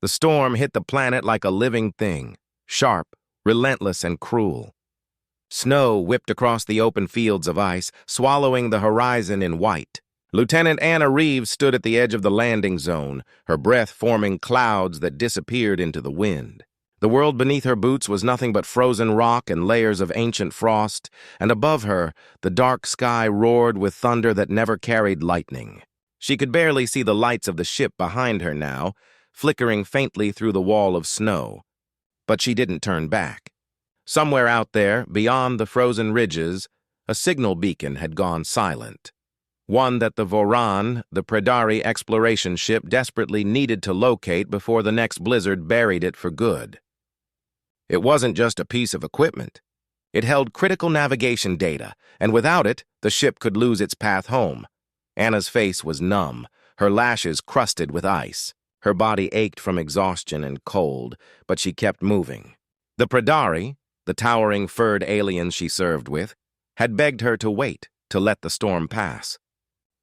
The storm hit the planet like a living thing, sharp, relentless, and cruel. Snow whipped across the open fields of ice, swallowing the horizon in white. Lieutenant Anna Reeves stood at the edge of the landing zone, her breath forming clouds that disappeared into the wind. The world beneath her boots was nothing but frozen rock and layers of ancient frost, and above her, the dark sky roared with thunder that never carried lightning. She could barely see the lights of the ship behind her now, flickering faintly through the wall of snow. But she didn't turn back. Somewhere out there, beyond the frozen ridges, a signal beacon had gone silent. One that the Voran, the Predari exploration ship, desperately needed to locate before the next blizzard buried it for good. It wasn't just a piece of equipment. It held critical navigation data, and without it, the ship could lose its path home. Anna's face was numb, her lashes crusted with ice. Her body ached from exhaustion and cold, but she kept moving. The Predari, the towering furred aliens she served with, had begged her to wait, to let the storm pass.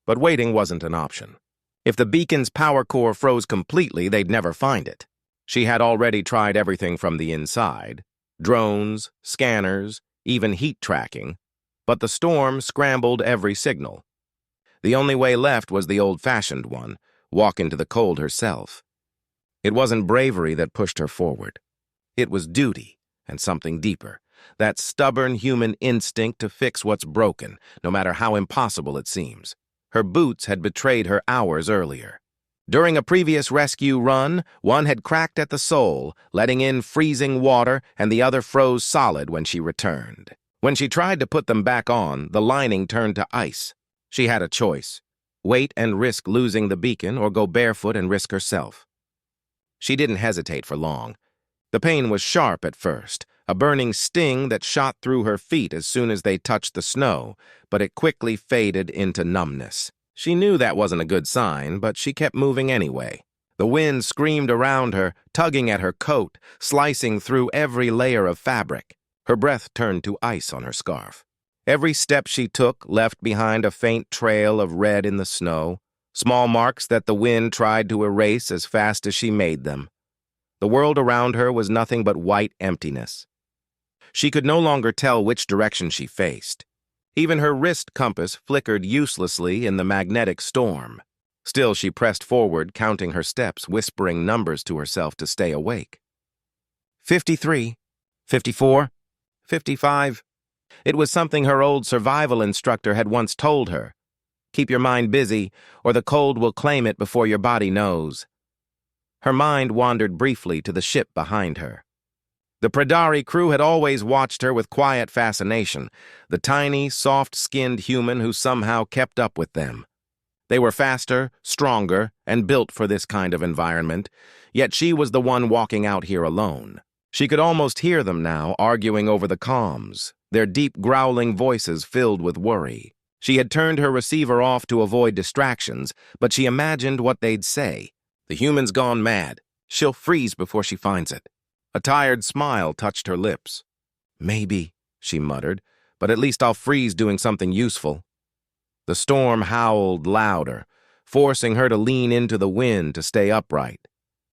But waiting wasn't an option. If the beacon's power core froze completely, they'd never find it. She had already tried everything from the inside, drones, scanners, even heat tracking, but the storm scrambled every signal. The only way left was the old-fashioned one, walk into the cold herself. It wasn't bravery that pushed her forward. It was duty, and something deeper, that stubborn human instinct to fix what's broken, no matter how impossible it seems. Her boots had betrayed her hours earlier. During a previous rescue run, one had cracked at the sole, letting in freezing water, and the other froze solid when she returned. When she tried to put them back on, the lining turned to ice. She had a choice: wait and risk losing the beacon, or go barefoot and risk herself. She didn't hesitate for long. The pain was sharp at first, a burning sting that shot through her feet as soon as they touched the snow, but it quickly faded into numbness. She knew that wasn't a good sign, but she kept moving anyway. The wind screamed around her, tugging at her coat, slicing through every layer of fabric. Her breath turned to ice on her scarf. Every step she took left behind a faint trail of red in the snow, small marks that the wind tried to erase as fast as she made them. The world around her was nothing but white emptiness. She could no longer tell which direction she faced. Even her wrist compass flickered uselessly in the magnetic storm. Still, she pressed forward, counting her steps, whispering numbers to herself to stay awake. 53, 54, 55. It was something her old survival instructor had once told her. Keep your mind busy, or the cold will claim it before your body knows. Her mind wandered briefly to the ship behind her. The Predari crew had always watched her with quiet fascination, the tiny, soft-skinned human who somehow kept up with them. They were faster, stronger, and built for this kind of environment, yet she was the one walking out here alone. She could almost hear them now, arguing over the comms, their deep growling voices filled with worry. She had turned her receiver off to avoid distractions, but she imagined what they'd say. The human's gone mad. She'll freeze before she finds it. A tired smile touched her lips. Maybe, she muttered, but at least I'll freeze doing something useful. The storm howled louder, forcing her to lean into the wind to stay upright.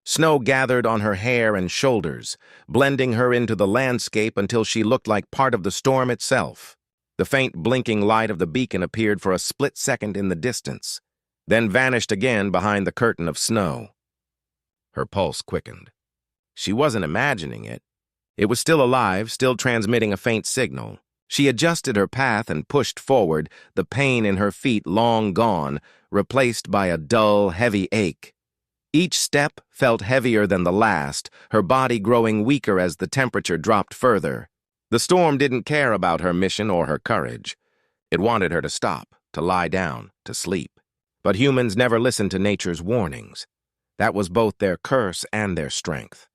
Snow gathered on her hair and shoulders, blending her into the landscape until she looked like part of the storm itself. The faint blinking light of the beacon appeared for a split second in the distance, then vanished again behind the curtain of snow. Her pulse quickened. She wasn't imagining it. It was still alive, still transmitting a faint signal. She adjusted her path and pushed forward, the pain in her feet long gone, replaced by a dull, heavy ache. Each step felt heavier than the last, her body growing weaker as the temperature dropped further. The storm didn't care about her mission or her courage. It wanted her to stop, to lie down, to sleep. But humans never listened to nature's warnings. That was both their curse and their strength.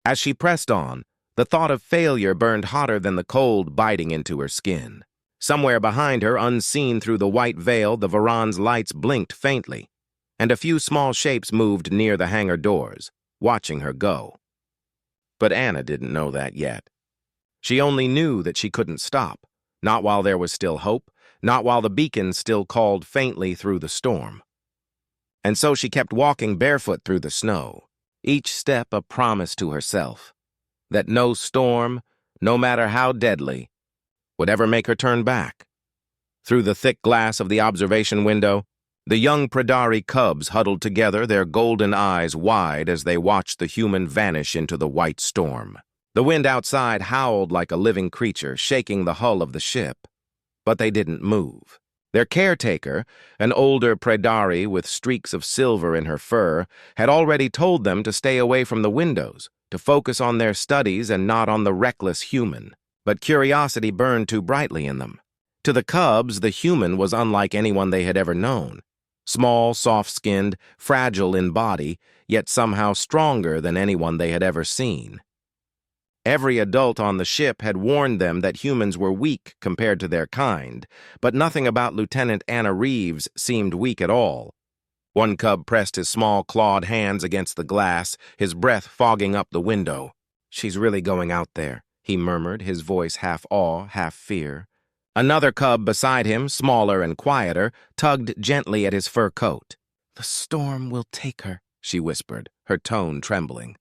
As she pressed on, the thought of failure burned hotter than the cold biting into her skin. Somewhere behind her, unseen through the white veil, the Varan's lights blinked faintly, and a few small shapes moved near the hangar doors, watching her go. But Anna didn't know that yet. She only knew that she couldn't stop, not while there was still hope, not while the beacon still called faintly through the storm. And so she kept walking barefoot through the snow. each step a promise to herself, that no storm, no matter how deadly, would ever make her turn back. Through the thick glass of the observation window, the young Pradari cubs huddled together, their golden eyes wide as they watched the human vanish into the white storm. The wind outside howled like a living creature, shaking the hull of the ship. But they didn't move. Their caretaker, an older Pradari with streaks of silver in her fur, had already told them to stay away from the windows, to focus on their studies and not on the reckless human. But curiosity burned too brightly in them. To the cubs, the human was unlike anyone they had ever known. Small, soft-skinned, fragile in body, yet somehow stronger than anyone they had ever seen. Every adult on the ship had warned them that humans were weak compared to their kind, but nothing about Lieutenant Anna Reeves seemed weak at all. One cub pressed his small clawed hands against the glass, his breath fogging up the window. "She's really going out there," he murmured, his voice half awe, half fear. Another cub beside him, smaller and quieter, tugged gently at his fur coat. "The storm will take her," she whispered, her tone trembling.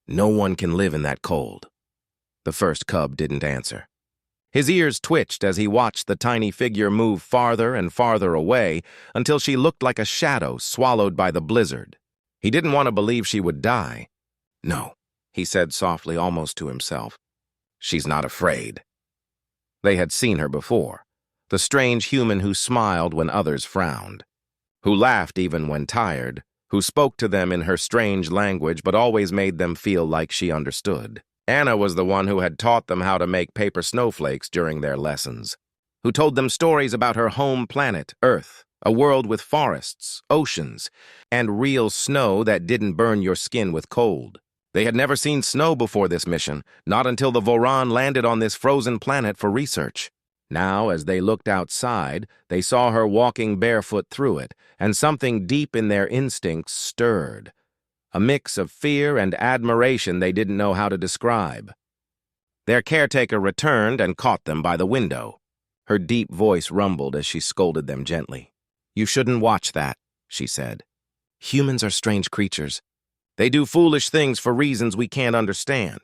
"No one can live in that cold." The first cub didn't answer. His ears twitched as he watched the tiny figure move farther and farther away until she looked like a shadow swallowed by the blizzard. He didn't want to believe she would die. "No," he said softly, almost to himself. "She's not afraid." They had seen her before, the strange human who smiled when others frowned, who laughed even when tired, who spoke to them in her strange language but always made them feel like she understood. Anna was the one who had taught them how to make paper snowflakes during their lessons, who told them stories about her home planet, Earth, a world with forests, oceans, and real snow that didn't burn your skin with cold. They had never seen snow before this mission, not until the Voran landed on this frozen planet for research. Now, as they looked outside, they saw her walking barefoot through it, and something deep in their instincts stirred. A mix of fear and admiration they didn't know how to describe. Their caretaker returned and caught them by the window. Her deep voice rumbled as she scolded them gently. "You shouldn't watch that," she said. "Humans are strange creatures. They do foolish things for reasons we can't understand."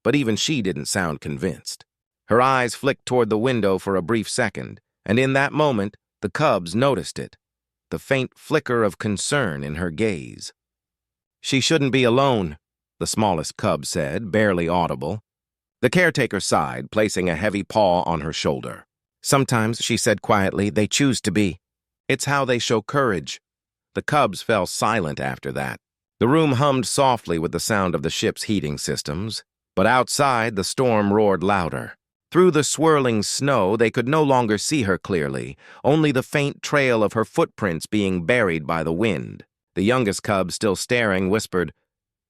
But even she didn't sound convinced. Her eyes flicked toward the window for a brief second, and in that moment, the cubs noticed it, the faint flicker of concern in her gaze. "She shouldn't be alone," the smallest cub said, barely audible. The caretaker sighed, placing a heavy paw on her shoulder. "Sometimes," she said quietly, "they choose to be. It's how they show courage." The cubs fell silent after that. The room hummed softly with the sound of the ship's heating systems, but outside the storm roared louder. Through the swirling snow, they could no longer see her clearly, only the faint trail of her footprints being buried by the wind. The youngest cub, still staring, whispered,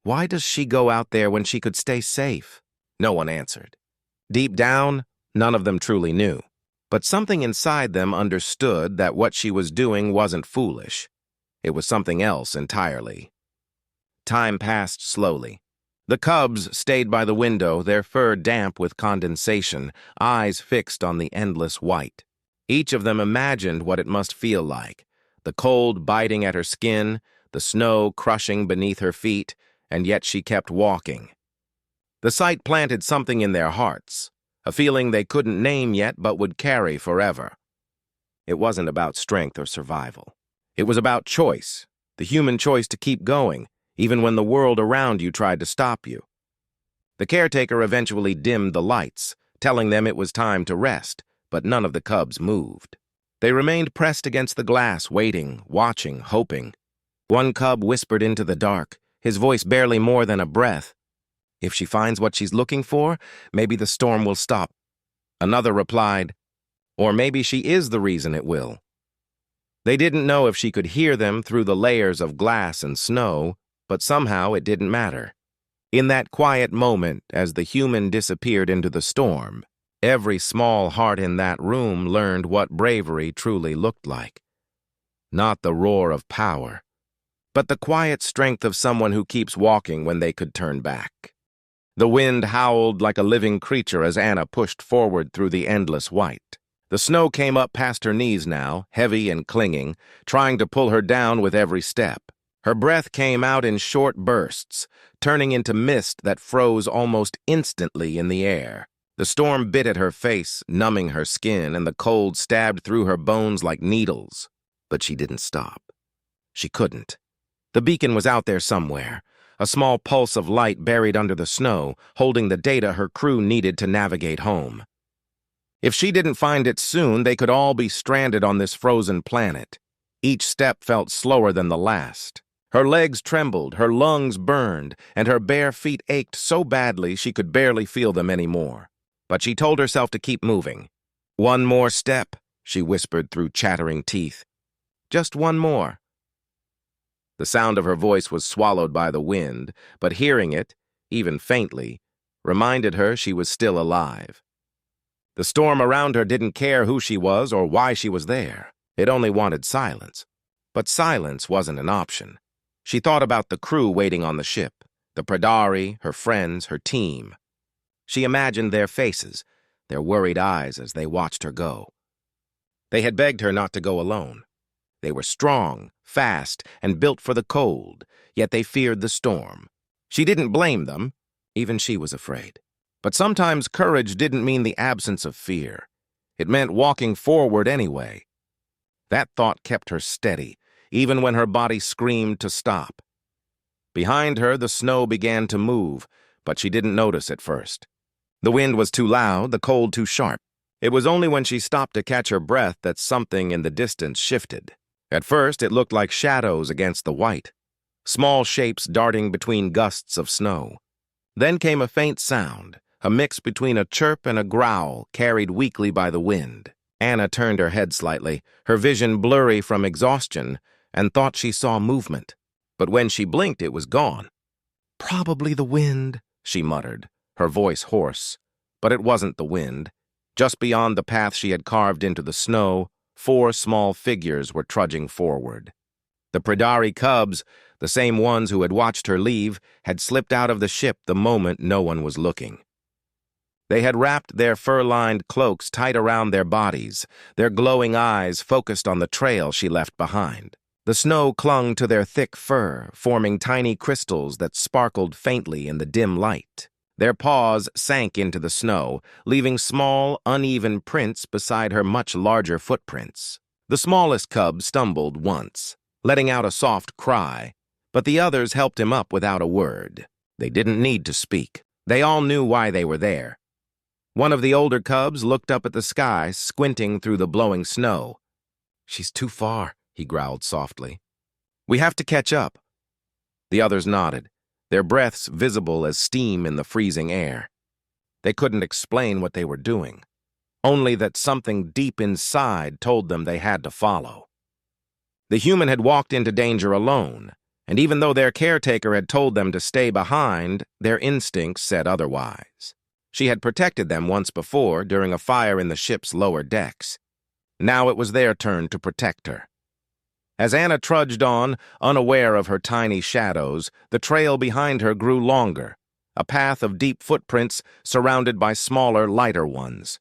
"Why does she go out there when she could stay safe?" No one answered. Deep down, none of them truly knew. But something inside them understood that what she was doing wasn't foolish. It was something else entirely. Time passed slowly. The cubs stayed by the window, their fur damp with condensation, eyes fixed on the endless white. Each of them imagined what it must feel like, the cold biting at her skin, the snow crushing beneath her feet, and yet she kept walking. The sight planted something in their hearts, a feeling they couldn't name yet but would carry forever. It wasn't about strength or survival. It was about choice, the human choice to keep going, even when the world around you tried to stop you. The caretaker eventually dimmed the lights, telling them it was time to rest, but none of the cubs moved. They remained pressed against the glass, waiting, watching, hoping. One cub whispered into the dark, his voice barely more than a breath. "If she finds what she's looking for, maybe the storm will stop." Another replied, "Or maybe she is the reason it will." They didn't know if she could hear them through the layers of glass and snow, but somehow it didn't matter. In that quiet moment, as the human disappeared into the storm, every small heart in that room learned what bravery truly looked like. Not the roar of power, but the quiet strength of someone who keeps walking when they could turn back. The wind howled like a living creature as Anna pushed forward through the endless white. The snow came up past her knees now, heavy and clinging, trying to pull her down with every step. Her breath came out in short bursts, turning into mist that froze almost instantly in the air. The storm bit at her face, numbing her skin, and the cold stabbed through her bones like needles. But she didn't stop. She couldn't. The beacon was out there somewhere, a small pulse of light buried under the snow, holding the data her crew needed to navigate home. If she didn't find it soon, they could all be stranded on this frozen planet. Each step felt slower than the last. Her legs trembled, her lungs burned, and her bare feet ached so badly she could barely feel them anymore. But she told herself to keep moving. "One more step," she whispered through chattering teeth. "Just one more." The sound of her voice was swallowed by the wind, but hearing it, even faintly, reminded her she was still alive. The storm around her didn't care who she was or why she was there. It only wanted silence. But silence wasn't an option. She thought about the crew waiting on the ship, the Pradari, her friends, her team. She imagined their faces, their worried eyes as they watched her go. They had begged her not to go alone. They were strong, fast, and built for the cold, yet they feared the storm. She didn't blame them. Even she was afraid. But sometimes courage didn't mean the absence of fear. It meant walking forward anyway. That thought kept her steady, even when her body screamed to stop. Behind her, the snow began to move, but she didn't notice at first. The wind was too loud, the cold too sharp. It was only when she stopped to catch her breath that something in the distance shifted. At first, it looked like shadows against the white, small shapes darting between gusts of snow. Then came a faint sound, a mix between a chirp and a growl carried weakly by the wind. Anna turned her head slightly, her vision blurry from exhaustion, and thought she saw movement. But when she blinked, it was gone. "Probably the wind," she muttered, her voice hoarse. But it wasn't the wind. Just beyond the path she had carved into the snow, 4 small figures were trudging forward. The Pradari cubs, the same ones who had watched her leave, had slipped out of the ship the moment no one was looking. They had wrapped their fur-lined cloaks tight around their bodies, their glowing eyes focused on the trail she left behind. The snow clung to their thick fur, forming tiny crystals that sparkled faintly in the dim light. Their paws sank into the snow, leaving small, uneven prints beside her much larger footprints. The smallest cub stumbled once, letting out a soft cry, but the others helped him up without a word. They didn't need to speak. They all knew why they were there. One of the older cubs looked up at the sky, squinting through the blowing snow. "She's too far," he growled softly. "We have to catch up." The others nodded, their breaths visible as steam in the freezing air. They couldn't explain what they were doing, only that something deep inside told them they had to follow. The human had walked into danger alone, and even though their caretaker had told them to stay behind, their instincts said otherwise. She had protected them once before during a fire in the ship's lower decks. Now it was their turn to protect her. As Anna trudged on, unaware of her tiny shadows, the trail behind her grew longer, a path of deep footprints surrounded by smaller, lighter ones.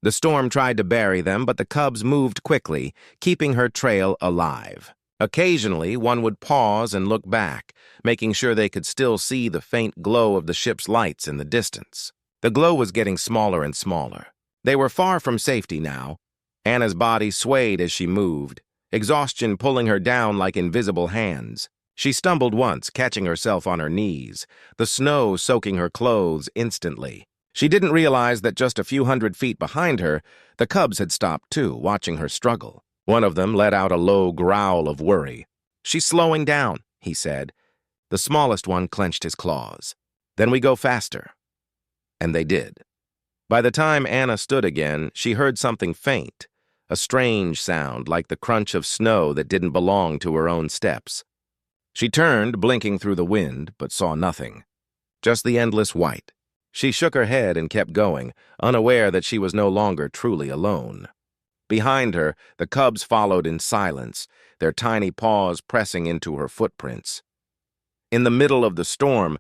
The storm tried to bury them, but the cubs moved quickly, keeping her trail alive. Occasionally, one would pause and look back, making sure they could still see the faint glow of the ship's lights in the distance. The glow was getting smaller and smaller. They were far from safety now. Anna's body swayed as she moved, exhaustion pulling her down like invisible hands. She stumbled once, catching herself on her knees, the snow soaking her clothes instantly. She didn't realize that just a few hundred feet behind her, the cubs had stopped too, watching her struggle. One of them let out a low growl of worry. "She's slowing down," he said. The smallest one clenched his claws. "Then we go faster." And they did. By the time Anna stood again, she heard something faint, a strange sound like the crunch of snow that didn't belong to her own steps. She turned, blinking through the wind, but saw nothing. Just the endless white. She shook her head and kept going, unaware that she was no longer truly alone. Behind her, the cubs followed in silence, their tiny paws pressing into her footprints. In the middle of the storm,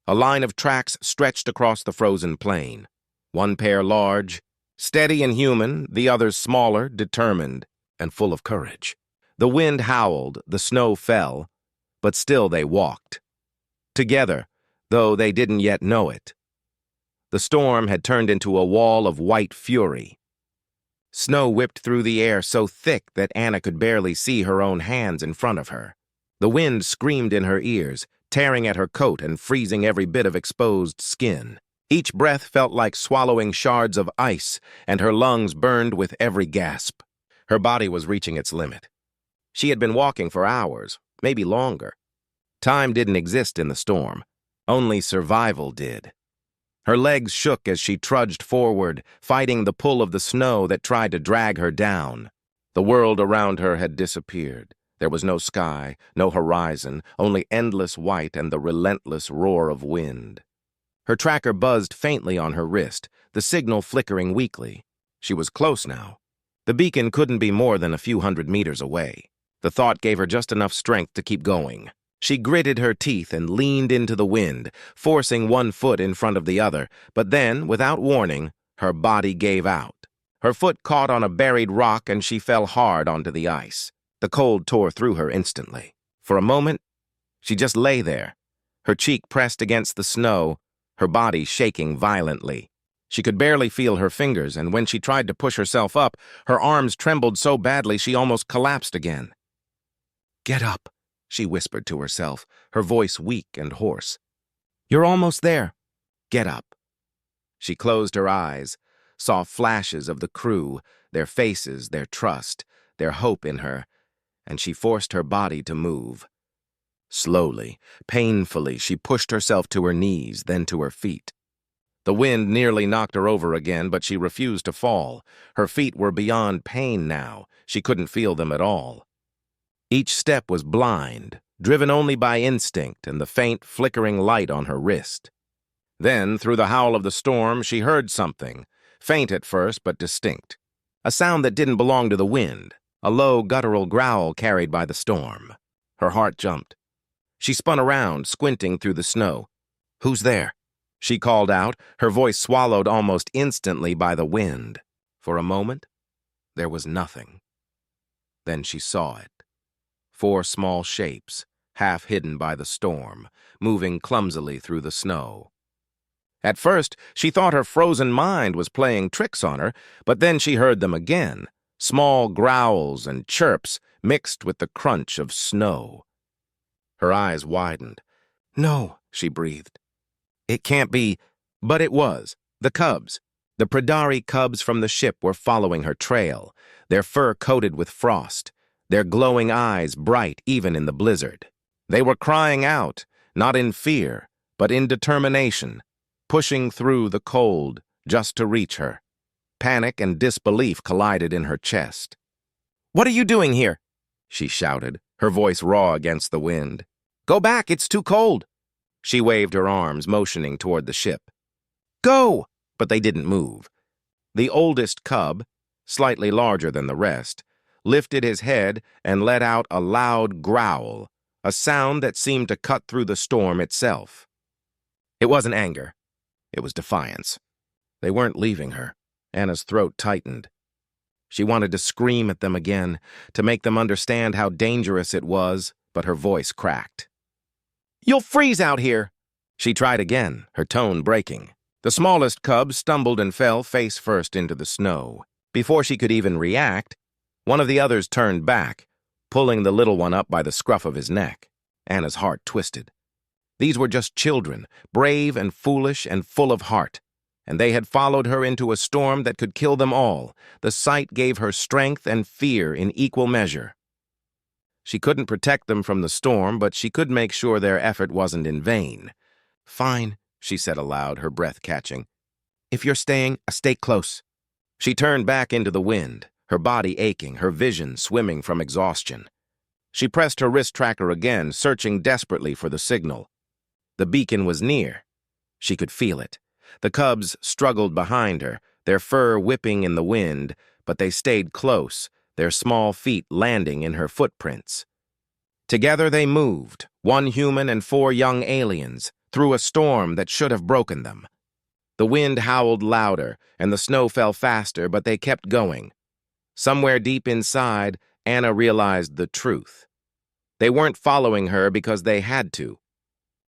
a line of tracks stretched across the frozen plain. One pair large, steady and human, the others smaller, determined, and full of courage. The wind howled, the snow fell, but still they walked. Together, though they didn't yet know it. The storm had turned into a wall of white fury. Snow whipped through the air so thick that Anna could barely see her own hands in front of her. The wind screamed in her ears, tearing at her coat and freezing every bit of exposed skin. Each breath felt like swallowing shards of ice, and her lungs burned with every gasp. Her body was reaching its limit. She had been walking for hours, maybe longer. Time didn't exist in the storm. Only survival did. Her legs shook as she trudged forward, fighting the pull of the snow that tried to drag her down. The world around her had disappeared. There was no sky, no horizon, only endless white and the relentless roar of wind. Her tracker buzzed faintly on her wrist, the signal flickering weakly. She was close now. The beacon couldn't be more than a few hundred meters away. The thought gave her just enough strength to keep going. She gritted her teeth and leaned into the wind, forcing one foot in front of the other, but then, without warning, her body gave out. Her foot caught on a buried rock and she fell hard onto the ice. The cold tore through her instantly. For a moment, she just lay there, her cheek pressed against the snow, her body shaking violently. She could barely feel her fingers, and when she tried to push herself up, her arms trembled so badly she almost collapsed again. "Get up," she whispered to herself, her voice weak and hoarse. "You're almost there. Get up." She closed her eyes, saw flashes of the crew, their faces, their trust, their hope in her, and she forced her body to move. Slowly, painfully, she pushed herself to her knees, then to her feet. The wind nearly knocked her over again, but she refused to fall. Her feet were beyond pain now. She couldn't feel them at all. Each step was blind, driven only by instinct and the faint, flickering light on her wrist. Then, through the howl of the storm, she heard something, faint at first but distinct. A sound that didn't belong to the wind, a low, guttural growl carried by the storm. Her heart jumped. She spun around, squinting through the snow. "Who's there?" she called out, her voice swallowed almost instantly by the wind. For a moment, there was nothing. Then she saw it. 4 small shapes, half hidden by the storm, moving clumsily through the snow. At first, she thought her frozen mind was playing tricks on her, but then she heard them again, small growls and chirps mixed with the crunch of snow. Her eyes widened. "No," she breathed. "It can't be," but it was. The cubs. The Pradari cubs from the ship were following her trail, their fur coated with frost, their glowing eyes bright even in the blizzard. They were crying out, not in fear, but in determination, pushing through the cold just to reach her. Panic and disbelief collided in her chest. "What are you doing here?" she shouted, her voice raw against the wind. "Go back, it's too cold." She waved her arms, motioning toward the ship. "Go!" But they didn't move. The oldest cub, slightly larger than the rest, lifted his head and let out a loud growl, a sound that seemed to cut through the storm itself. It wasn't anger. It was defiance. They weren't leaving her. Anna's throat tightened. She wanted to scream at them again, to make them understand how dangerous it was, but her voice cracked. "You'll freeze out here!" She tried again, her tone breaking. The smallest cub stumbled and fell face first into the snow. Before she could even react, one of the others turned back, pulling the little one up by the scruff of his neck. Anna's heart twisted. These were just children, brave and foolish and full of heart, and they had followed her into a storm that could kill them all. The sight gave her strength and fear in equal measure. She couldn't protect them from the storm, but she could make sure their effort wasn't in vain. "Fine," she said aloud, her breath catching. "If you're staying, stay close." She turned back into the wind, her body aching, her vision swimming from exhaustion. She pressed her wrist tracker again, searching desperately for the signal. The beacon was near. She could feel it. The cubs struggled behind her, their fur whipping in the wind, but they stayed close, their small feet landing in her footprints. Together they moved, one human and 4 young aliens, through a storm that should have broken them. The wind howled louder, and the snow fell faster, but they kept going. Somewhere deep inside, Anna realized the truth. They weren't following her because they had to.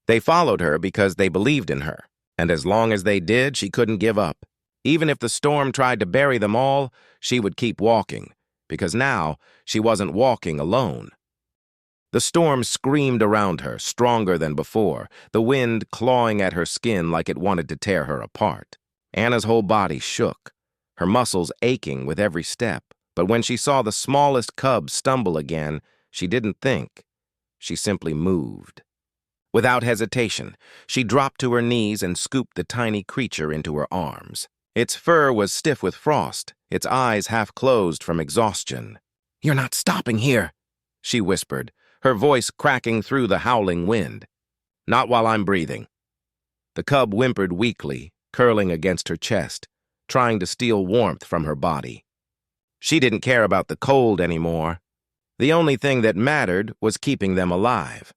They followed her because they believed in her, and as long as they did, she couldn't give up. Even if the storm tried to bury them all, she would keep walking, because now she wasn't walking alone. The storm screamed around her, stronger than before, the wind clawing at her skin like it wanted to tear her apart. Anna's whole body shook, her muscles aching with every step. But when she saw the smallest cub stumble again, she didn't think. She simply moved. Without hesitation, she dropped to her knees and scooped the tiny creature into her arms. Its fur was stiff with frost, its eyes half closed from exhaustion. "You're not stopping here," she whispered, her voice cracking through the howling wind. "Not while I'm breathing." The cub whimpered weakly, curling against her chest, trying to steal warmth from her body. She didn't care about the cold anymore. The only thing that mattered was keeping them alive.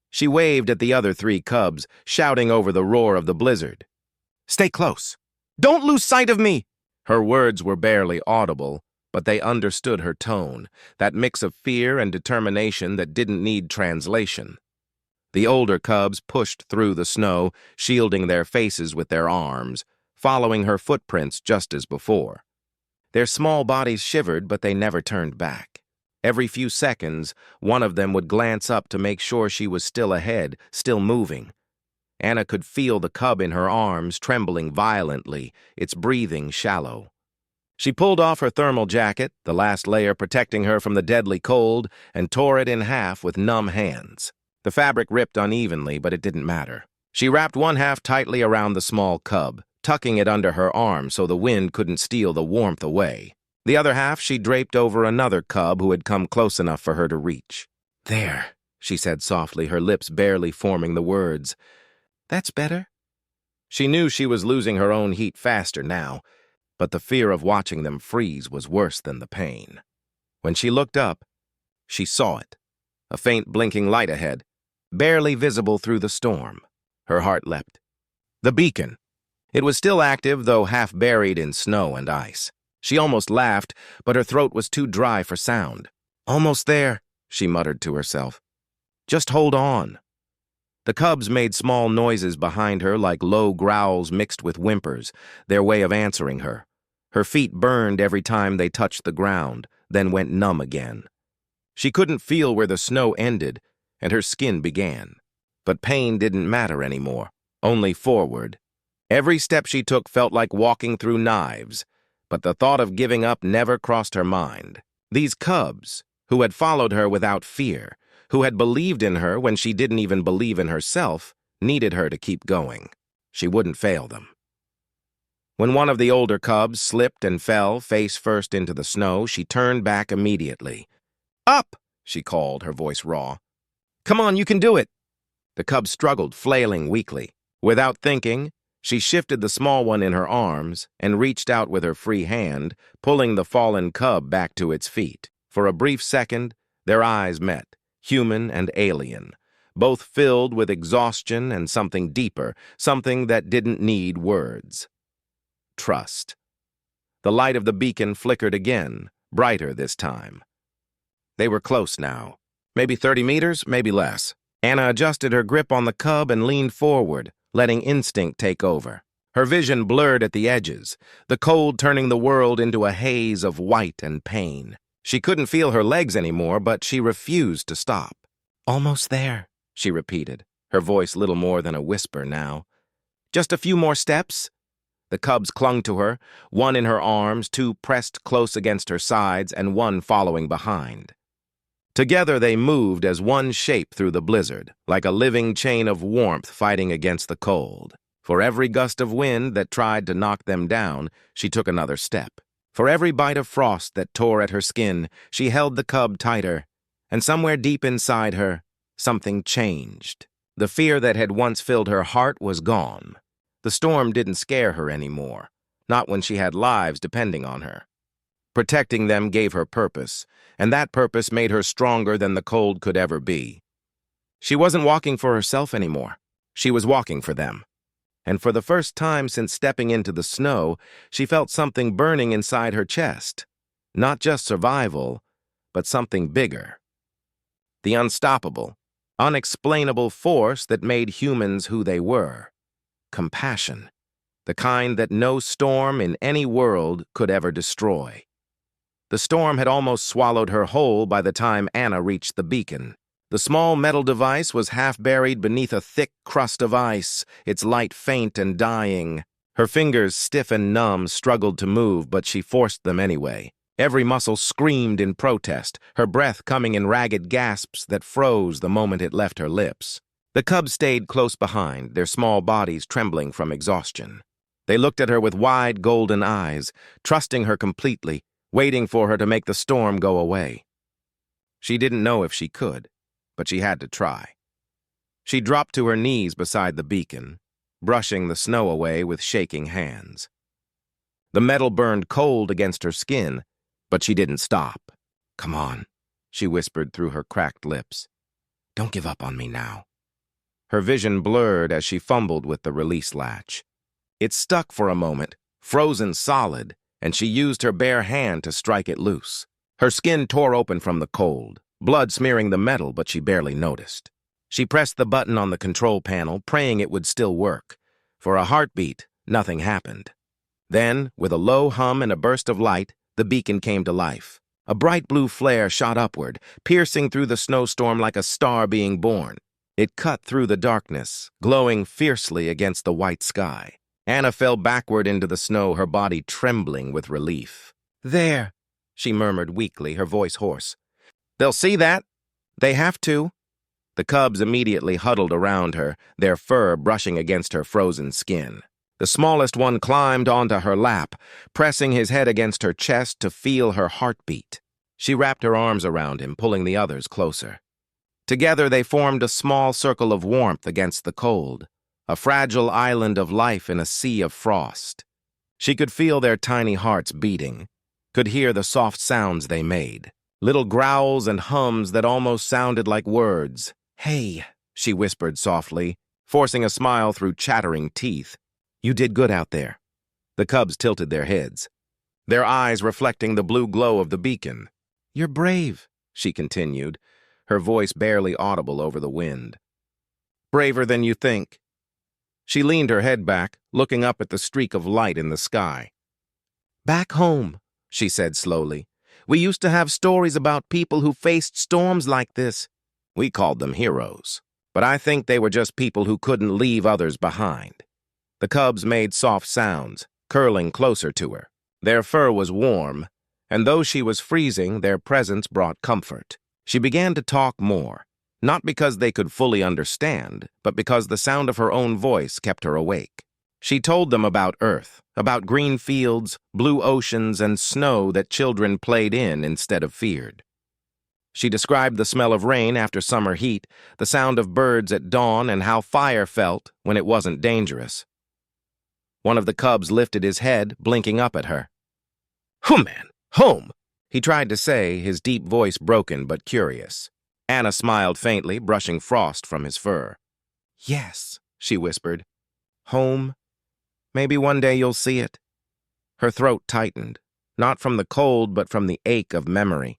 She waved at the other 3 cubs, shouting over the roar of the blizzard. "Stay close. Don't lose sight of me!" Her words were barely audible, but they understood her tone, that mix of fear and determination that didn't need translation. The older cubs pushed through the snow, shielding their faces with their arms, following her footprints just as before. Their small bodies shivered, but they never turned back. Every few seconds, one of them would glance up to make sure she was still ahead, still moving. Anna could feel the cub in her arms trembling violently, its breathing shallow. She pulled off her thermal jacket, the last layer protecting her from the deadly cold, and tore it in half with numb hands. The fabric ripped unevenly, but it didn't matter. She wrapped one half tightly around the small cub, tucking it under her arm so the wind couldn't steal the warmth away. The other half she draped over another cub who had come close enough for her to reach. "There," she said softly, her lips barely forming the words. "That's better." She knew she was losing her own heat faster now, but the fear of watching them freeze was worse than the pain. When she looked up, she saw it, a faint blinking light ahead, barely visible through the storm. Her heart leapt. The beacon. It was still active, though half buried in snow and ice. She almost laughed, but her throat was too dry for sound. "Almost there," she muttered to herself. "Just hold on." The cubs made small noises behind her like low growls mixed with whimpers, their way of answering her. Her feet burned every time they touched the ground, then went numb again. She couldn't feel where the snow ended, and her skin began. But pain didn't matter anymore, only forward. Every step she took felt like walking through knives, but the thought of giving up never crossed her mind. These cubs, who had followed her without fear, who had believed in her when she didn't even believe in herself, needed her to keep going. She wouldn't fail them. When one of the older cubs slipped and fell face first into the snow, she turned back immediately. "Up!" she called, her voice raw. "Come on, you can do it!" The cub struggled, flailing weakly. Without thinking, she shifted the small one in her arms and reached out with her free hand, pulling the fallen cub back to its feet. For a brief second, their eyes met, human and alien, both filled with exhaustion and something deeper, something that didn't need words. Trust. The light of the beacon flickered again, brighter this time. They were close now. Maybe 30 meters, maybe less. Anna adjusted her grip on the cub and leaned forward, letting instinct take over. Her vision blurred at the edges, the cold turning the world into a haze of white and pain. She couldn't feel her legs anymore, but she refused to stop. "Almost there," she repeated, her voice little more than a whisper now. "Just a few more steps." The cubs clung to her, one in her arms, 2 pressed close against her sides, and 1 following behind. Together they moved as one shape through the blizzard, like a living chain of warmth fighting against the cold. For every gust of wind that tried to knock them down, she took another step. For every bite of frost that tore at her skin, she held the cub tighter, and somewhere deep inside her, something changed. The fear that had once filled her heart was gone. The storm didn't scare her anymore, not when she had lives depending on her. Protecting them gave her purpose, and that purpose made her stronger than the cold could ever be. She wasn't walking for herself anymore. She was walking for them. And for the first time since stepping into the snow, she felt something burning inside her chest. Not just survival, but something bigger. the unstoppable, unexplainable force that made humans who they were. Compassion, the kind that no storm in any world could ever destroy. The storm had almost swallowed her whole by the time Anna reached the beacon. The small metal device was half buried beneath a thick crust of ice, its light faint and dying. Her fingers, stiff and numb, struggled to move, but she forced them anyway. Every muscle screamed in protest, her breath coming in ragged gasps that froze the moment it left her lips. The cubs stayed close behind, their small bodies trembling from exhaustion. They looked at her with wide, golden eyes, trusting her completely, waiting for her to make the storm go away. She didn't know if she could, but she had to try. She dropped to her knees beside the beacon, brushing the snow away with shaking hands. The metal burned cold against her skin, but she didn't stop. "Come on," she whispered through her cracked lips. "Don't give up on me now." Her vision blurred as she fumbled with the release latch. It stuck for a moment, frozen solid, and she used her bare hand to strike it loose. Her skin tore open from the cold, blood smearing the metal, but she barely noticed. She pressed the button on the control panel, praying it would still work. For a heartbeat, nothing happened. Then, with a low hum and a burst of light, the beacon came to life. A bright blue flare shot upward, piercing through the snowstorm like a star being born. It cut through the darkness, glowing fiercely against the white sky. Anna fell backward into the snow, her body trembling with relief. "There," she murmured weakly, her voice hoarse. "They'll see that. They have to." The cubs immediately huddled around her, their fur brushing against her frozen skin. The smallest one climbed onto her lap, pressing his head against her chest to feel her heartbeat. She wrapped her arms around him, pulling the others closer. Together they formed a small circle of warmth against the cold, a fragile island of life in a sea of frost. She could feel their tiny hearts beating, could hear the soft sounds they made, little growls and hums that almost sounded like words. "Hey," she whispered softly, forcing a smile through chattering teeth. "You did good out there." The cubs tilted their heads, their eyes reflecting the blue glow of the beacon. "You're brave," she continued, her voice barely audible over the wind. "Braver than you think." She leaned her head back, looking up at the streak of light in the sky. "Back home," she said slowly, "we used to have stories about people who faced storms like this. We called them heroes, but I think they were just people who couldn't leave others behind." The cubs made soft sounds, curling closer to her. Their fur was warm, and though she was freezing, their presence brought comfort. She began to talk more, not because they could fully understand, but because the sound of her own voice kept her awake. She told them about Earth, about green fields, blue oceans, and snow that children played in instead of feared. She described the smell of rain after summer heat, the sound of birds at dawn, and how fire felt when it wasn't dangerous. One of the cubs lifted his head, blinking up at her. "Home, man, home," he tried to say, his deep voice broken but curious. Anna smiled faintly, brushing frost from his fur. "Yes," she whispered. "Home. Maybe one day you'll see it." Her throat tightened, not from the cold but from the ache of memory.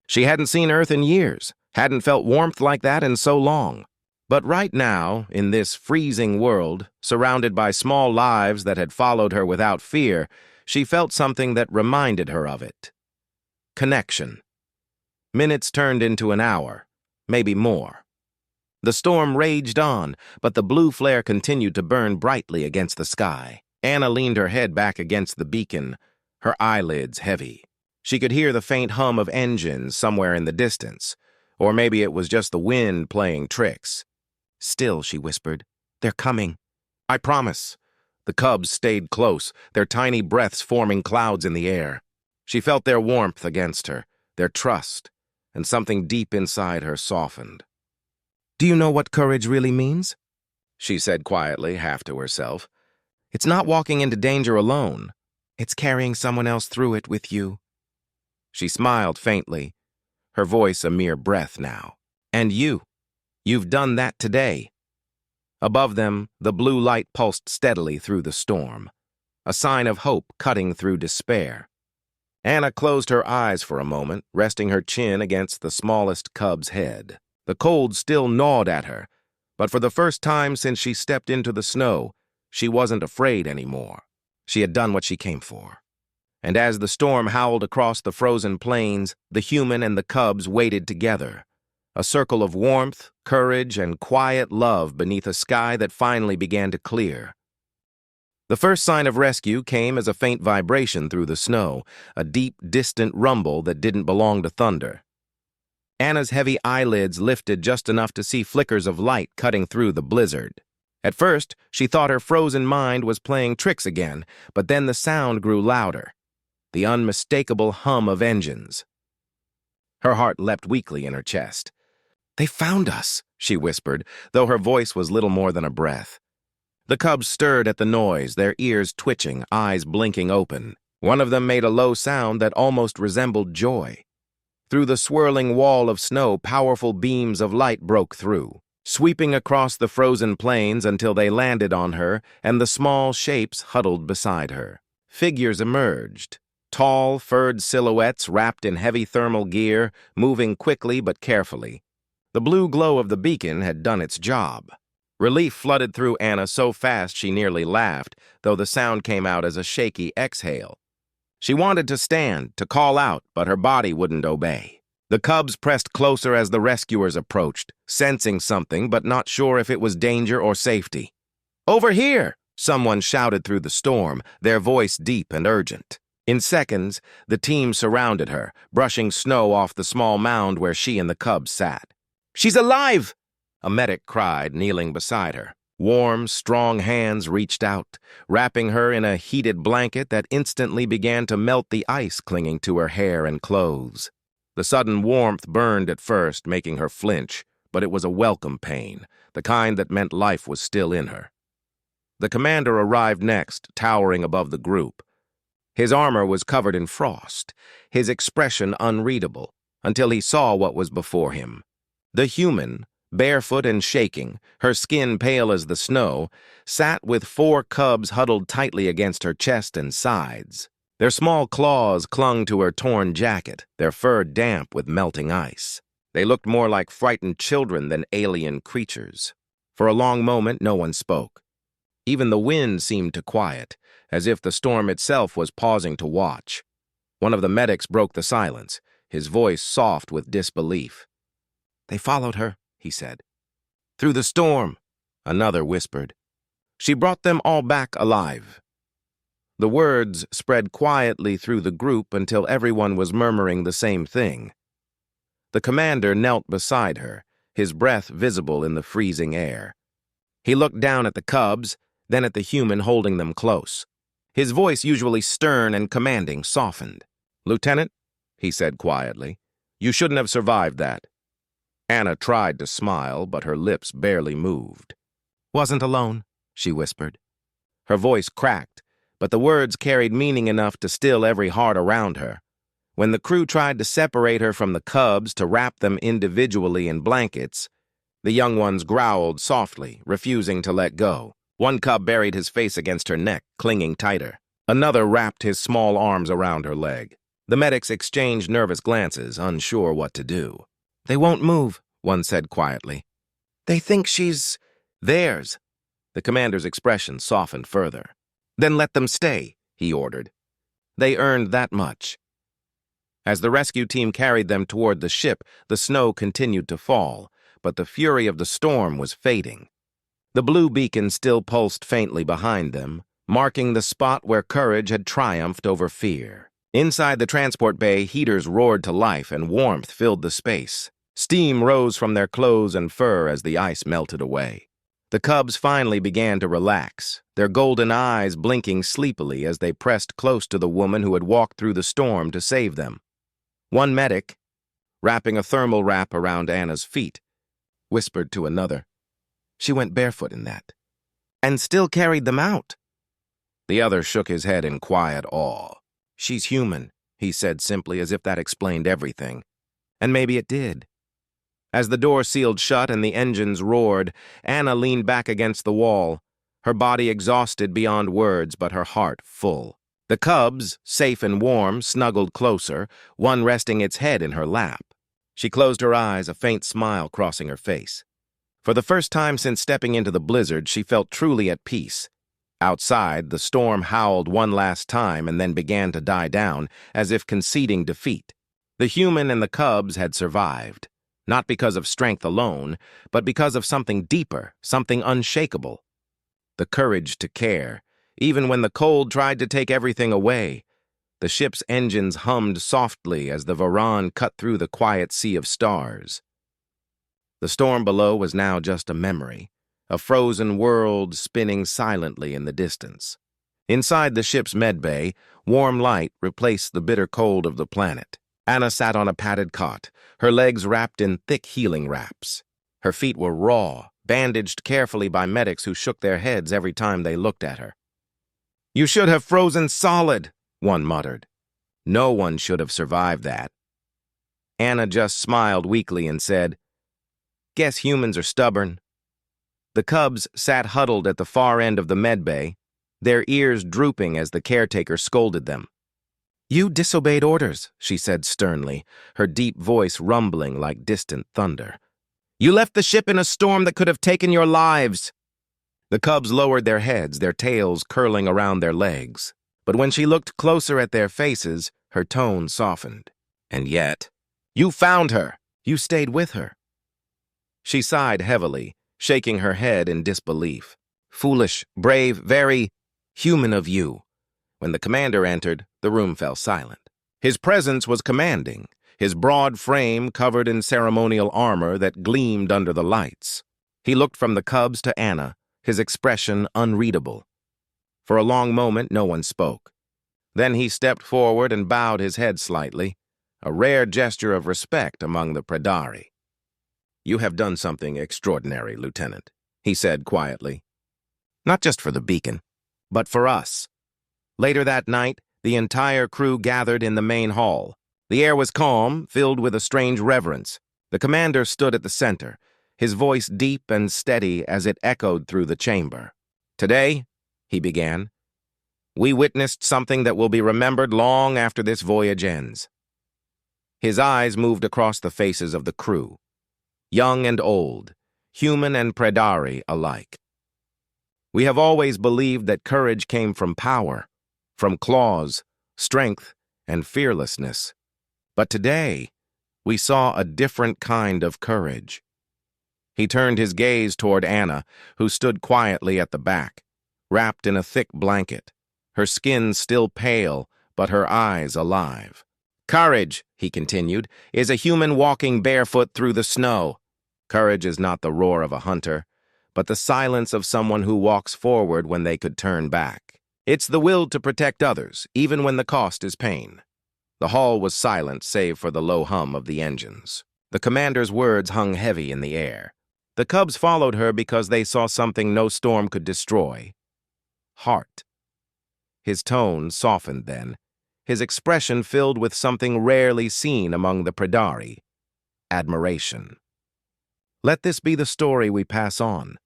She hadn't seen Earth in years, hadn't felt warmth like that in so long. But right now, in this freezing world, surrounded by small lives that had followed her without fear, she felt something that reminded her of it. Connection. Minutes turned into an hour, maybe more. The storm raged on, but the blue flare continued to burn brightly against the sky. Anna leaned her head back against the beacon, her eyelids heavy. She could hear the faint hum of engines somewhere in the distance, or maybe it was just the wind playing tricks. "Still," she whispered, "they're coming. I promise." The cubs stayed close, their tiny breaths forming clouds in the air. She felt their warmth against her, their trust, and something deep inside her softened. "Do you know what courage really means?" she said quietly, half to herself. "It's not walking into danger alone. It's carrying someone else through it with you." She smiled faintly, her voice a mere breath now. "And you've done that today." Above them, the blue light pulsed steadily through the storm, a sign of hope cutting through despair. Anna closed her eyes for a moment, resting her chin against the smallest cub's head. The cold still gnawed at her, but for the first time since she stepped into the snow, she wasn't afraid anymore. She had done what she came for. And as the storm howled across the frozen plains, the human and the cubs waited together, a circle of warmth, courage, and quiet love beneath a sky that finally began to clear. The first sign of rescue came as a faint vibration through the snow, a deep, distant rumble that didn't belong to thunder. Anna's heavy eyelids lifted just enough to see flickers of light cutting through the blizzard. At first, she thought her frozen mind was playing tricks again, but then the sound grew louder, the unmistakable hum of engines. Her heart leapt weakly in her chest. "They found us," she whispered, though her voice was little more than a breath. The cubs stirred at the noise, their ears twitching, eyes blinking open. One of them made a low sound that almost resembled joy. Through the swirling wall of snow, powerful beams of light broke through, sweeping across the frozen plains until they landed on her and the small shapes huddled beside her. Figures emerged, tall, furred silhouettes wrapped in heavy thermal gear, moving quickly but carefully. The blue glow of the beacon had done its job. Relief flooded through Anna so fast she nearly laughed, though the sound came out as a shaky exhale. She wanted to stand, to call out, but her body wouldn't obey. The cubs pressed closer as the rescuers approached, sensing something but not sure if it was danger or safety. "Over here!" someone shouted through the storm, their voice deep and urgent. In seconds, the team surrounded her, brushing snow off the small mound where she and the cubs sat. "She's alive!" a medic cried, kneeling beside her. Warm, strong hands reached out, wrapping her in a heated blanket that instantly began to melt the ice clinging to her hair and clothes. The sudden warmth burned at first, making her flinch, but it was a welcome pain, the kind that meant life was still in her. The commander arrived next, towering above the group. His armor was covered in frost, his expression unreadable, until he saw what was before him. The human, barefoot and shaking, her skin pale as the snow, sat with 4 cubs huddled tightly against her chest and sides. Their small claws clung to her torn jacket, their fur damp with melting ice. They looked more like frightened children than alien creatures. For a long moment, no one spoke. Even the wind seemed to quiet, as if the storm itself was pausing to watch. One of the medics broke the silence, his voice soft with disbelief. "They followed her," he said. "Through the storm," another whispered. "She brought them all back alive." The words spread quietly through the group until everyone was murmuring the same thing. The commander knelt beside her, his breath visible in the freezing air. He looked down at the cubs, then at the human holding them close. His voice, usually stern and commanding, softened. "Lieutenant," he said quietly, "you shouldn't have survived that." Anna tried to smile, but her lips barely moved. "Wasn't alone," she whispered. Her voice cracked, but the words carried meaning enough to still every heart around her. When the crew tried to separate her from the cubs to wrap them individually in blankets, the young ones growled softly, refusing to let go. One cub buried his face against her neck, clinging tighter. Another wrapped his small arms around her leg. The medics exchanged nervous glances, unsure what to do. "They won't move," one said quietly. "They think she's theirs." The commander's expression softened further. "Then let them stay," he ordered. They earned that much. As the rescue team carried them toward the ship, the snow continued to fall, but the fury of the storm was fading. The blue beacon still pulsed faintly behind them, marking the spot where courage had triumphed over fear. Inside the transport bay, heaters roared to life and warmth filled the space. Steam rose from their clothes and fur as the ice melted away. The cubs finally began to relax, their golden eyes blinking sleepily as they pressed close to the woman who had walked through the storm to save them. One medic, wrapping a thermal wrap around Anna's feet, whispered to another, "She went barefoot in that, and still carried them out." The other shook his head in quiet awe. "She's human," he said simply, as if that explained everything. And maybe it did. As the door sealed shut and the engines roared, Anna leaned back against the wall, her body exhausted beyond words but her heart full. The cubs, safe and warm, snuggled closer, one resting its head in her lap. She closed her eyes, a faint smile crossing her face. For the first time since stepping into the blizzard, she felt truly at peace. Outside, the storm howled one last time and then began to die down, as if conceding defeat. The human and the cubs had survived, not because of strength alone, but because of something deeper, something unshakable. The courage to care, even when the cold tried to take everything away. The ship's engines hummed softly as the Varan cut through the quiet sea of stars. The storm below was now just a memory, a frozen world spinning silently in the distance. Inside the ship's medbay, warm light replaced the bitter cold of the planet. Anna sat on a padded cot, her legs wrapped in thick healing wraps. Her feet were raw, bandaged carefully by medics who shook their heads every time they looked at her. "You should have frozen solid," one muttered. No one should have survived that. Anna just smiled weakly and said, "Guess humans are stubborn." The cubs sat huddled at the far end of the medbay, their ears drooping as the caretaker scolded them. "You disobeyed orders," she said sternly, her deep voice rumbling like distant thunder. "You left the ship in a storm that could have taken your lives." The cubs lowered their heads, their tails curling around their legs. But when she looked closer at their faces, her tone softened. "And yet, you found her. You stayed with her." She sighed heavily, shaking her head in disbelief. "Foolish, brave, very human of you." When the commander entered, the room fell silent. His presence was commanding, his broad frame covered in ceremonial armor that gleamed under the lights. He looked from the cubs to Anna, his expression unreadable. For a long moment, no one spoke. Then he stepped forward and bowed his head slightly, a rare gesture of respect among the Predari. "You have done something extraordinary, Lieutenant," he said quietly. "Not just for the beacon, but for us." Later that night, the entire crew gathered in the main hall. The air was calm, filled with a strange reverence. The commander stood at the center, his voice deep and steady as it echoed through the chamber. "Today," he began, "we witnessed something that will be remembered long after this voyage ends." His eyes moved across the faces of the crew, young and old, human and Predari alike. "We have always believed that courage came from power, from claws, strength, and fearlessness. But today, we saw a different kind of courage." He turned his gaze toward Anna, who stood quietly at the back, wrapped in a thick blanket, her skin still pale, but her eyes alive. "Courage," he continued, "is a human walking barefoot through the snow. Courage is not the roar of a hunter, but the silence of someone who walks forward when they could turn back. It's the will to protect others, even when the cost is pain." The hall was silent save for the low hum of the engines. The commander's words hung heavy in the air. The cubs followed her because they saw something no storm could destroy. Heart. His tone softened then, his expression filled with something rarely seen among the Predari: admiration. Let this be the story we pass on,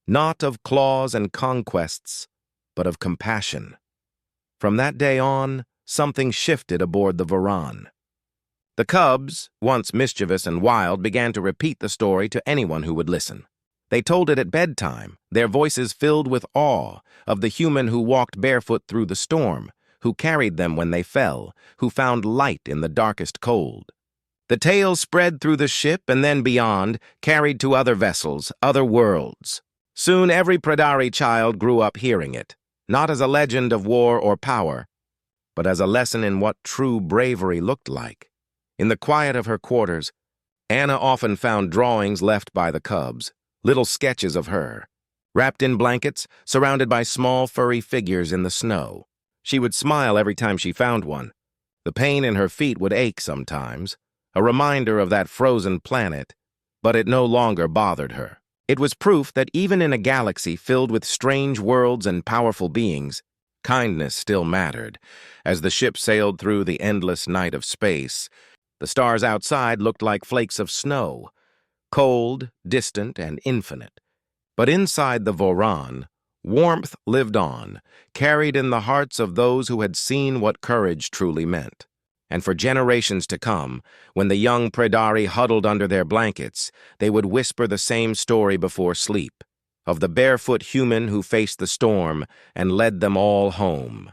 not of claws and conquests, but of compassion. From that day on, something shifted aboard the Varan. The cubs, once mischievous and wild, began to repeat the story to anyone who would listen. They told it at bedtime, their voices filled with awe of the human who walked barefoot through the storm, who carried them when they fell, who found light in the darkest cold. The tale spread through the ship and then beyond, carried to other vessels, other worlds. Soon every Predari child grew up hearing it, not as a legend of war or power, but as a lesson in what true bravery looked like. In the quiet of her quarters, Anna often found drawings left by the cubs, little sketches of her, wrapped in blankets, surrounded by small furry figures in the snow. She would smile every time she found one. The pain in her feet would ache sometimes, a reminder of that frozen planet, but it no longer bothered her. It was proof that even in a galaxy filled with strange worlds and powerful beings, kindness still mattered. As the ship sailed through the endless night of space, the stars outside looked like flakes of snow, cold, distant, and infinite. But inside the Voran, Warmth lived on, carried in the hearts of those who had seen what courage truly meant. And for generations to come, when the young Predari huddled under their blankets, they would whisper the same story before sleep, of the barefoot human who faced the storm and led them all home.